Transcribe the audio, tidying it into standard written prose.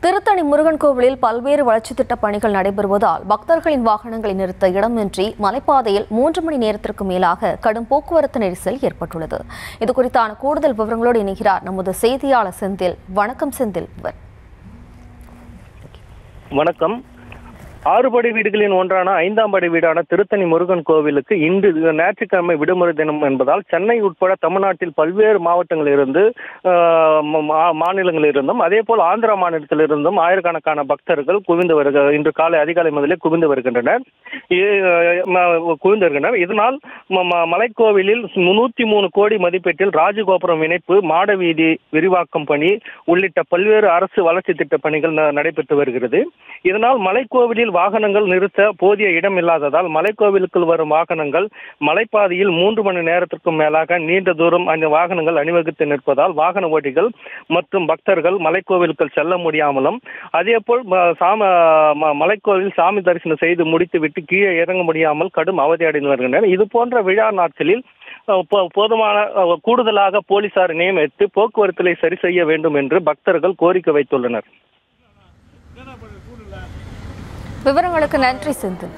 திருத்தணி முருகன் கோவிலில் பல்வேறு வளர்ச்சித் திட்டப் பணிகள் நடைபெறுவதால் பக்தர்களின் வாகனங்களை நிறுத்த இடமின்றி மலைப்பாதையில் 3 மணி நேரத்திற்கு மேலாக கடும் போக்குவரத்து நெரிசல் ஏற்பட்டுள்ளது. இதுகுறித்தான கூடுதல் விவரங்களோடு இணைகிறார் நமது செய்தியாளர் செந்தில். வணக்கம் செந்தில். வணக்கம். 6 படை வீடுகளின் ஒன்றான 5ஆம் படை வீடான திருத்தணி முருகன் கோவிலுக்கு இன்று ஞாயிற்றுக்கிழமை விடுமுறை தினம் என்பதால் சென்னை உட்பட தமிழ்நாட்டில் பல்வேறு மாவட்டங்களிலிருந்து மாநிலங்களிலிருந்தும் அதேபோல் ஆந்திரா மாநிலத்திலிருந்தும் ஆயிரக்கணக்கான பக்தர்கள் இன்று காலை அதிகாலை முதலே குவிந்து வருகின்றனர். இதனால் மலைக்கோவிலில் 103 கோடி மதிப்பீட்டில் ராஜகோபுரம் இணைப்பு, மாட வீதி விரிவாக்கம் பணி உள்ளிட்ட பல்வேறு அரசு வளர்ச்சி திட்ட பணிகள் நடைபெற்று வருகிறது. இதனால் மலைக்கோவிலில் வாகனங்கள் நிறுத்த போதிய இடம் இல்லாததால் மலைக்கோவிலுக்குள் வரும் வாகனங்கள் மலைப்பாதையில் 3 மணி நேரத்திற்கும் மேலாக நீண்ட தூரம் அந்த வாகனங்கள் அணிவகுத்து நிற்பதால் வாகன ஓட்டிகள் மற்றும் பக்தர்கள் மலைக்கோவிலுக்குள் செல்ல முடியாமலும் அதேபோல் மலைக்கோவில் சாமி தரிசனம் செய்து முடித்துவிட்டு கீழே இறங்க முடியாமல் கடும் அவதி அடைந்து வருகின்றனர். இது போன்ற விழா நாட்களில் போதுமான கூடுதலாக போலீசார் நியமித்து போக்குவரத்தை சரி செய்ய வேண்டும் என்று பக்தர்கள் கோரிக்கை வைத்துள்ளனர். விவரங்களுக்கு நன்றி செந்தில்.